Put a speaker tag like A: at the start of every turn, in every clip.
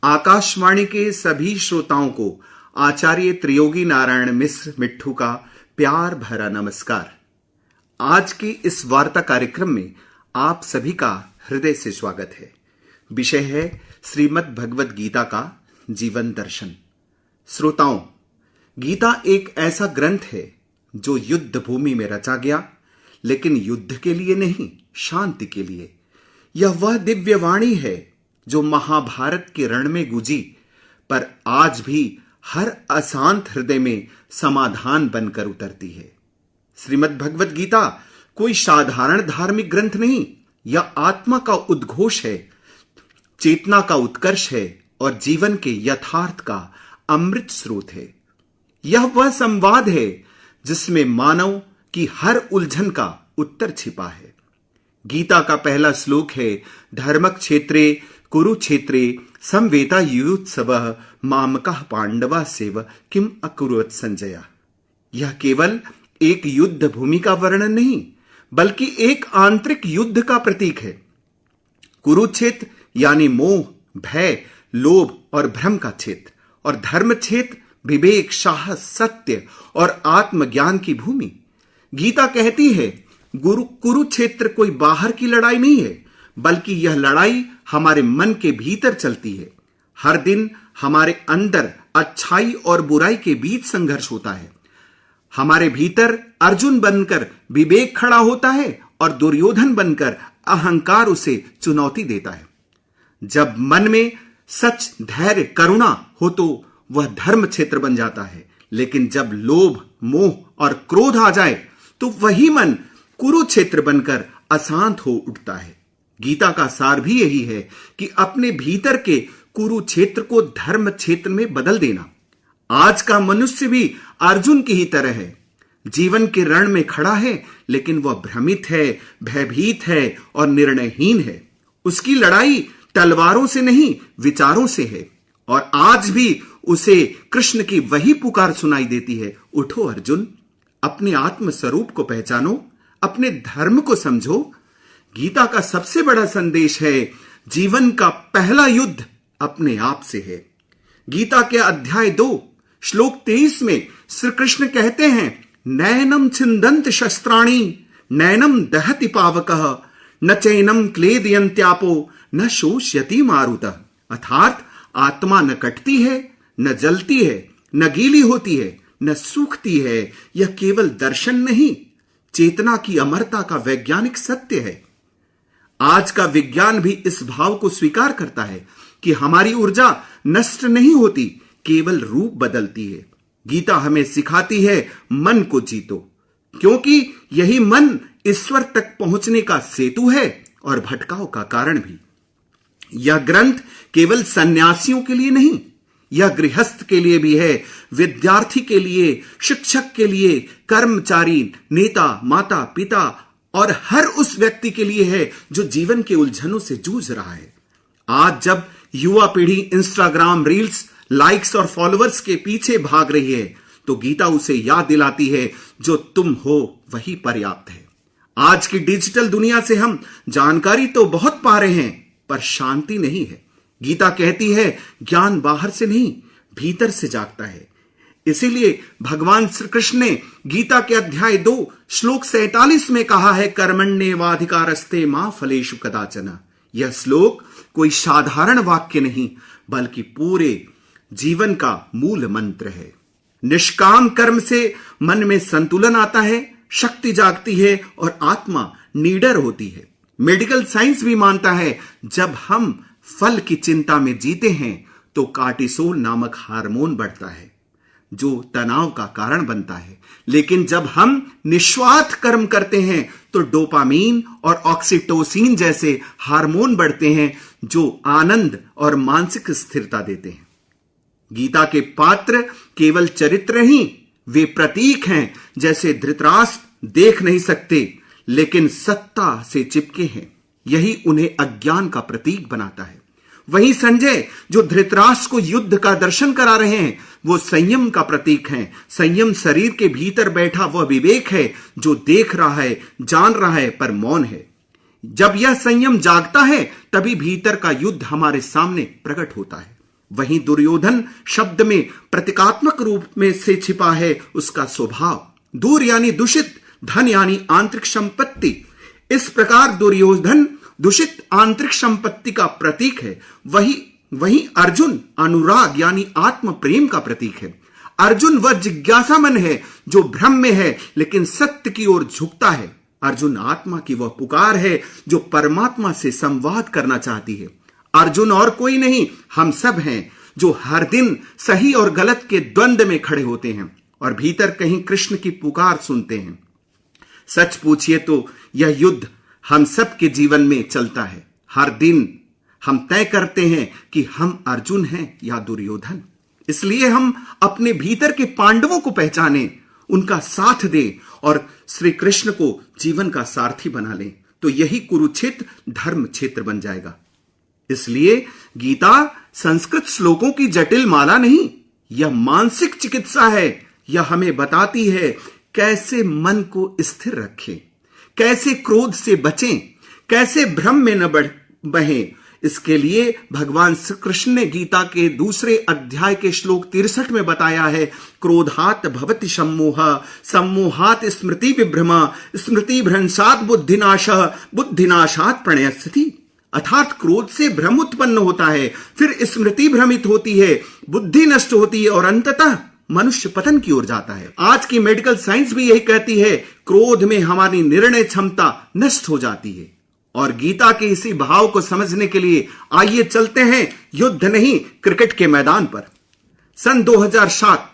A: आकाशवाणी के सभी श्रोताओं को आचार्य त्रियोगी नारायण मिश्र मिट्ठू का प्यार भरा नमस्कार। आज के इस वार्ता कार्यक्रम में आप सभी का हृदय से स्वागत है। विषय है श्रीमद् भगवद गीता का जीवन दर्शन। श्रोताओं, गीता एक ऐसा ग्रंथ है जो युद्ध भूमि में रचा गया, लेकिन युद्ध के लिए नहीं, शांति के लिए। यह वह दिव्य वाणी है जो महाभारत के रण में गूंजी, पर आज भी हर अशांत हृदय में समाधान बनकर उतरती है। श्रीमद् भगवद गीता कोई साधारण धार्मिक ग्रंथ नहीं, यह आत्मा का उद्घोष है, चेतना का उत्कर्ष है और जीवन के यथार्थ का अमृत स्रोत है। यह वह संवाद है जिसमें मानव की हर उलझन का उत्तर छिपा है। गीता का पहला श्लोक है, धर्मक क्षेत्रे कुरुक्षेत्रे समवेता युयुत्सवः मामकः पांडवा सेव किम अकुर्वत संजय। यह केवल एक युद्ध भूमि का वर्णन नहीं, बल्कि एक आंतरिक युद्ध का प्रतीक है। कुरुक्षेत्र यानी मोह, भय, लोभ और भ्रम का क्षेत्र, और धर्म क्षेत्र विवेक, साहस, सत्य और आत्मज्ञान की भूमि। गीता कहती है कुरुक्षेत्र कोई बाहर की लड़ाई नहीं है, बल्कि यह लड़ाई हमारे मन के भीतर चलती है। हर दिन हमारे अंदर अच्छाई और बुराई के बीच संघर्ष होता है। हमारे भीतर अर्जुन बनकर विवेक खड़ा होता है और दुर्योधन बनकर अहंकार उसे चुनौती देता है। जब मन में सच, धैर्य, करुणा हो तो वह धर्म क्षेत्र बन जाता है, लेकिन जब लोभ, मोह और क्रोध आ जाए तो वही मन कुरुक्षेत्र बनकर अशांत हो उठता है। गीता का सार भी यही है कि अपने भीतर के कुरुक्षेत्र को धर्म क्षेत्र में बदल देना। आज का मनुष्य भी अर्जुन की ही तरह है, जीवन के रण में खड़ा है, लेकिन वह भ्रमित है, भयभीत है और निर्णयहीन है। उसकी लड़ाई तलवारों से नहीं, विचारों से है। और आज भी उसे कृष्ण की वही पुकार सुनाई देती है, उठो अर्जुन, अपने आत्म स्वरूप को पहचानो, अपने धर्म को समझो। गीता का सबसे बड़ा संदेश है, जीवन का पहला युद्ध अपने आप से है। गीता के अध्याय 2 श्लोक 23 में श्री कृष्ण कहते हैं, नैनम छिंदंत शस्त्राणि नैनम दहति पावकः न चैनम क्लेदयन्त्यापो न शोष्यति मारुतः। अर्थात आत्मा न कटती है, न जलती है, न गीली होती है, न सूखती है। यह केवल दर्शन नहीं, चेतना की अमरता का वैज्ञानिक सत्य है। आज का विज्ञान भी इस भाव को स्वीकार करता है कि हमारी ऊर्जा नष्ट नहीं होती, केवल रूप बदलती है। गीता हमें सिखाती है, मन को जीतो, क्योंकि यही मन ईश्वर तक पहुंचने का सेतु है और भटकाव का कारण भी। यह ग्रंथ केवल सन्यासियों के लिए नहीं, यह गृहस्थ के लिए भी है, विद्यार्थी के लिए, शिक्षक के लिए, कर्मचारी, नेता, माता, पिता और हर उस व्यक्ति के लिए है जो जीवन के उलझनों से जूझ रहा है। आज जब युवा पीढ़ी इंस्टाग्राम रील्स, लाइक्स और फॉलोअर्स के पीछे भाग रही है, तो गीता उसे याद दिलाती है, जो तुम हो वही पर्याप्त है। आज की डिजिटल दुनिया से हम जानकारी तो बहुत पा रहे हैं, पर शांति नहीं है। गीता कहती है, ज्ञान बाहर से नहीं, भीतर से जागता है। इसीलिए भगवान श्री कृष्ण ने गीता के अध्याय 2 श्लोक 47 में कहा है, कर्मण्येवाधिकारस्ते मा फलेषु कदाचन। यह श्लोक कोई साधारण वाक्य नहीं, बल्कि पूरे जीवन का मूल मंत्र है। निष्काम कर्म से मन में संतुलन आता है, शक्ति जागती है और आत्मा निडर होती है। मेडिकल साइंस भी मानता है, जब हम फल की चिंता में जीते हैं तो कार्टिसोल नामक हार्मोन बढ़ता है, जो तनाव का कारण बनता है। लेकिन जब हम निस्वार्थ कर्म करते हैं तो डोपामीन और ऑक्सीटोसिन जैसे हार्मोन बढ़ते हैं, जो आनंद और मानसिक स्थिरता देते हैं। गीता के पात्र केवल चरित्र नहीं, वे प्रतीक हैं। जैसे धृतराष्ट्र देख नहीं सकते, लेकिन सत्ता से चिपके हैं, यही उन्हें अज्ञान का प्रतीक बनाता है। वहीं संजय, जो धृतराष्ट्र को युद्ध का दर्शन करा रहे हैं, वो संयम का प्रतीक हैं। संयम शरीर के भीतर बैठा वह विवेक है जो देख रहा है, जान रहा है, पर मौन है। जब यह संयम जागता है, तभी भीतर का युद्ध हमारे सामने प्रकट होता है। वहीं दुर्योधन शब्द में प्रतीकात्मक रूप में से छिपा है उसका स्वभाव। दूर यानी दूषित, धन यानी आंतरिक संपत्ति। इस प्रकार दुर्योधन दूषित आंतरिक संपत्ति का प्रतीक है। वही अर्जुन अनुराग यानी आत्म प्रेम का प्रतीक है। अर्जुन वह जिज्ञासा मन है जो भ्रम में है लेकिन सत्य की ओर झुकता है। अर्जुन आत्मा की वह पुकार है जो परमात्मा से संवाद करना चाहती है। अर्जुन और कोई नहीं, हम सब हैं जो हर दिन सही और गलत के द्वंद्व में खड़े होते हैं और भीतर कहीं कृष्ण की पुकार सुनते हैं। सच पूछिए तो यह युद्ध हम सब के जीवन में चलता है। हर दिन हम तय करते हैं कि हम अर्जुन हैं या दुर्योधन। इसलिए हम अपने भीतर के पांडवों को पहचानें, उनका साथ दें और श्री कृष्ण को जीवन का सारथी बना लें, तो यही कुरुक्षेत्र धर्म क्षेत्र बन जाएगा। इसलिए गीता संस्कृत श्लोकों की जटिल माला नहीं, यह मानसिक चिकित्सा है। यह हमें बताती है कैसे मन को स्थिर रखें, कैसे क्रोध से बचें, कैसे भ्रम में न बहें। इसके लिए भगवान श्री कृष्ण ने गीता के दूसरे अध्याय के श्लोक 63 में बताया है, क्रोधात भवति सम्मोह, सम्मोहात स्मृति विभ्रमा, स्मृति भ्रंशात बुद्धिनाशः, बुद्धिनाशात प्रणयस्थिति। अर्थात क्रोध से भ्रम उत्पन्न होता है, फिर स्मृति भ्रमित होती है, बुद्धि नष्ट होती है और अंततः मनुष्य पतन की ओर जाता है। आज की मेडिकल साइंस भी यही कहती है, क्रोध में हमारी निर्णय क्षमता नष्ट हो जाती है। और गीता के इसी भाव को समझने के लिए आइए चलते हैं युद्ध नहीं क्रिकेट के मैदान पर। सन 2007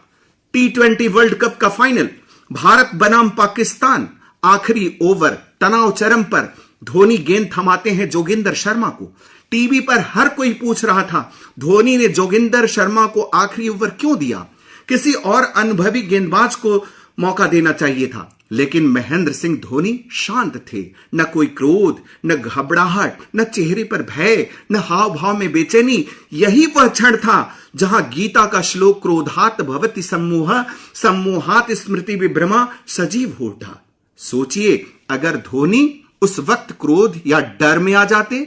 A: T20 वर्ल्ड कप का फाइनल, भारत बनाम पाकिस्तान। आखिरी ओवर, तनाव चरम पर। धोनी गेंद थमाते हैं जोगिंदर शर्मा को। टीवी पर हर कोई पूछ रहा था, धोनी ने जोगिंदर शर्मा को आखिरी ओवर क्यों दिया? किसी और अनुभवी गेंदबाज को मौका देना चाहिए था। लेकिन महेंद्र सिंह धोनी शांत थे। न कोई क्रोध, न घबराहट, न चेहरे पर भय, न हाव भाव में बेचैनी। यही वह क्षण था जहां गीता का श्लोक क्रोधात भवति सम्मोह, सम्मोहात स्मृति विभ्रमा सजीव हो उठा। सोचिए, अगर धोनी उस वक्त क्रोध या डर में आ जाते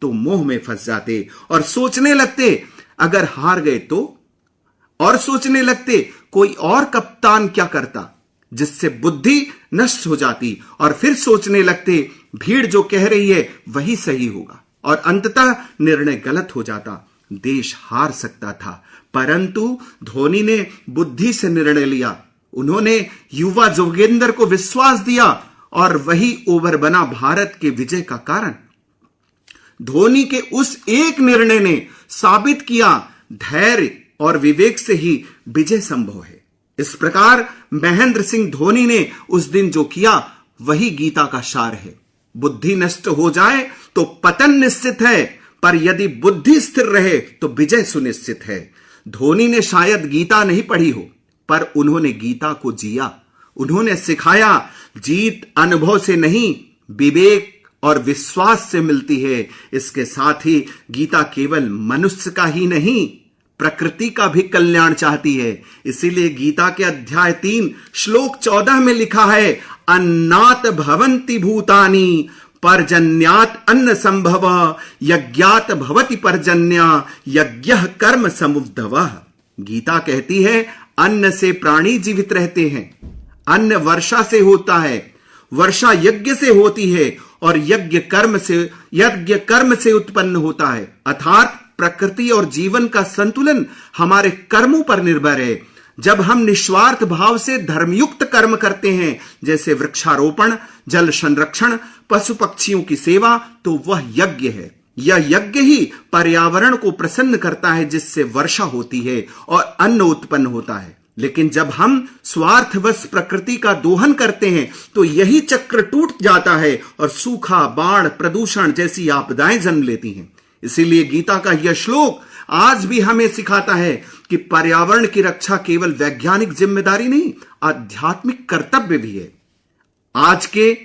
A: तो मोह में फंस जाते और सोचने लगते अगर हार गए तो, और सोचने लगते कोई और कप्तान क्या करता, जिससे बुद्धि नष्ट हो जाती। और फिर सोचने लगते भीड़ जो कह रही है वही सही होगा और अंततः निर्णय गलत हो जाता। देश हार सकता था, परंतु धोनी ने बुद्धि से निर्णय लिया। उन्होंने युवा जोगिंदर को विश्वास दिया और वही ओवर बना भारत के विजय का कारण। धोनी के उस एक निर्णय ने साबित किया धैर्य और विवेक से ही विजय संभव है। इस प्रकार महेंद्र सिंह धोनी ने उस दिन जो किया वही गीता का सार है। बुद्धि नष्ट हो जाए तो पतन निश्चित है, पर यदि बुद्धि स्थिर रहे तो विजय सुनिश्चित है। धोनी ने शायद गीता नहीं पढ़ी हो, पर उन्होंने गीता को जिया। उन्होंने सिखाया, जीत अनुभव से नहीं, विवेक और विश्वास से मिलती है। इसके साथ ही गीता केवल मनुष्य का ही नहीं, प्रकृति का भी कल्याण चाहती है। इसीलिए गीता के अध्याय 3 श्लोक 14 में लिखा है, अन्नात भवन्ति भूतानि पर्जन्यात अन्न संभव, यज्ञात भवति पर्जन्य, यज्ञः कर्म समुद्भवः। गीता कहती है अन्न से प्राणी जीवित रहते हैं, अन्न वर्षा से होता है, वर्षा यज्ञ से होती है और यज्ञ कर्म से उत्पन्न होता है। अर्थात प्रकृति और जीवन का संतुलन हमारे कर्मों पर निर्भर है। जब हम निस्वार्थ भाव से धर्मयुक्त कर्म करते हैं, जैसे वृक्षारोपण, जल संरक्षण, पशु पक्षियों की सेवा, तो वह यज्ञ है। यह यज्ञ ही पर्यावरण को प्रसन्न करता है, जिससे वर्षा होती है और अन्न उत्पन्न होता है। लेकिन जब हम स्वार्थवश प्रकृति का दोहन करते हैं तो यही चक्र टूट जाता है और सूखा, बाढ़, प्रदूषण जैसी आपदाएं जन्म लेती हैं। इसीलिए गीता का यह श्लोक आज भी हमें सिखाता है कि पर्यावरण की रक्षा केवल वैज्ञानिक जिम्मेदारी नहीं, आध्यात्मिक कर्तव्य भी है। आज के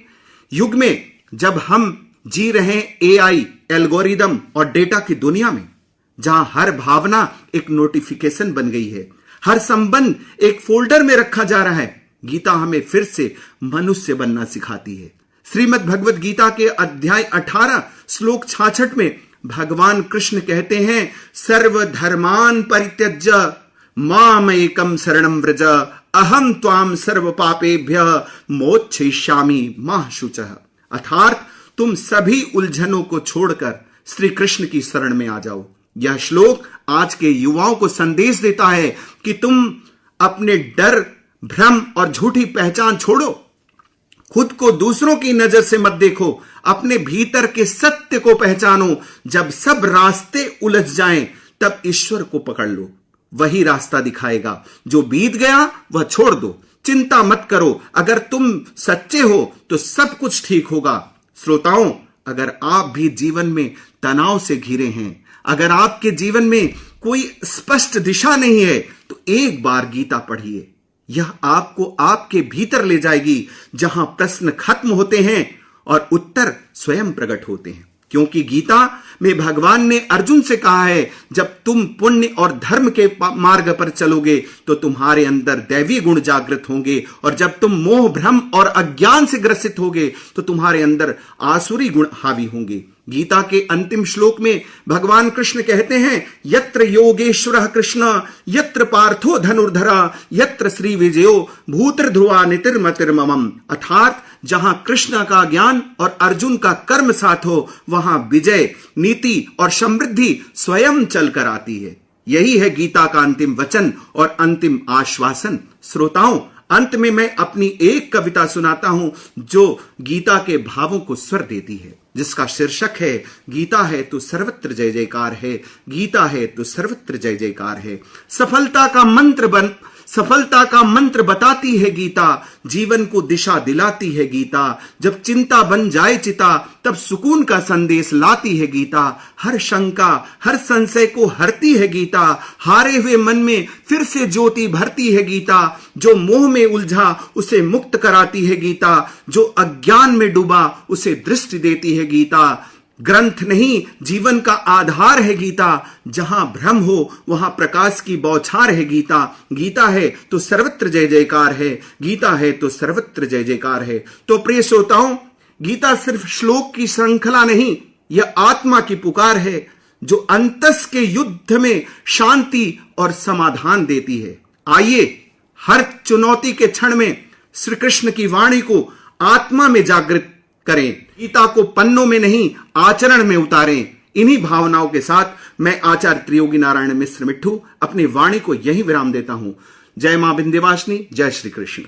A: युग में जब हम जी रहे हैं एआई, एल्गोरिदम और डेटा की दुनिया में, जहां हर भावना एक नोटिफिकेशन बन गई है, हर संबंध एक फोल्डर में रखा जा रहा है, गीता हमें फिर से मनुष्य बनना सिखाती है। श्रीमद् भगवत गीता के अध्याय 18 श्लोक 66 में भगवान कृष्ण कहते हैं, सर्वधर्मान परित्यज्य माम एकम शरणम व्रज अहम त्वाम सर्व पापेभ्यः मोक्षयिष्यामि मा शुचः। अर्थात तुम सभी उलझनों को छोड़कर श्री कृष्ण की शरण में आ जाओ। यह श्लोक आज के युवाओं को संदेश देता है कि तुम अपने डर, भ्रम और झूठी पहचान छोड़ो। खुद को दूसरों की नजर से मत देखो, अपने भीतर के सत्य को पहचानो। जब सब रास्ते उलझ जाएं, तब ईश्वर को पकड़ लो, वही रास्ता दिखाएगा। जो बीत गया वह छोड़ दो, चिंता मत करो। अगर तुम सच्चे हो तो सब कुछ ठीक होगा। श्रोताओं, अगर आप भी जीवन में तनाव से घिरे हैं, अगर आपके जीवन में कोई स्पष्ट दिशा नहीं है, तो एक बार गीता पढ़िए। यह आपको आपके भीतर ले जाएगी, जहां प्रश्न खत्म होते हैं और उत्तर स्वयं प्रकट होते हैं। क्योंकि गीता में भगवान ने अर्जुन से कहा है, जब तुम पुण्य और धर्म के मार्ग पर चलोगे तो तुम्हारे अंदर दैवी गुण जागृत होंगे, और जब तुम मोह, भ्रम और अज्ञान से ग्रसित होगे तो तुम्हारे अंदर आसुरी गुण हावी होंगे। गीता के अंतिम श्लोक में भगवान कृष्ण कहते हैं, यत्र योगेश्वरः कृष्ण यत्र पार्थो धनुर्धरा यत्र श्री विजयो भूतध्रुवा नितिर्मतिर्मम। अर्थात जहां कृष्ण का ज्ञान और अर्जुन का कर्म साथ हो, वहां विजय, नीति और समृद्धि स्वयं चलकर आती है। यही है गीता का अंतिम वचन और अंतिम आश्वासन। श्रोताओं, अंत में मैं अपनी एक कविता सुनाता हूं जो गीता के भावों को स्वर देती है, जिसका शीर्षक है, गीता है तो सर्वत्र जय जयकार है, गीता है तो सर्वत्र जय जयकार है। सफलता का मंत्र बताती है गीता, जीवन को दिशा दिलाती है गीता। जब चिंता बन जाए चिता, तब सुकून का संदेश लाती है गीता। हर शंका, हर संशय को हरती है गीता। हारे हुए मन में फिर से ज्योति भरती है गीता। जो मोह में उलझा उसे मुक्त कराती है गीता। जो अज्ञान में डूबा उसे दृष्टि देती है गीता। ग्रंथ नहीं, जीवन का आधार है गीता। जहां भ्रम हो वहां प्रकाश की बौछार है गीता। गीता है तो सर्वत्र जय जयकार है, गीता है तो सर्वत्र जय जयकार है। तो प्रिय श्रोताओं, गीता सिर्फ श्लोक की श्रृंखला नहीं, यह आत्मा की पुकार है जो अंतस के युद्ध में शांति और समाधान देती है। आइए हर चुनौती के क्षण में श्री कृष्ण की वाणी को आत्मा में जागृत करें, गीता को पन्नों में नहीं आचरण में उतारें। इन्हीं भावनाओं के साथ मैं आचार्य त्रियोगी नारायण मिश्र मिट्ठू अपनी वाणी को यहीं विराम देता हूं। जय मां विंध्यवासिनी, जय श्री कृष्ण।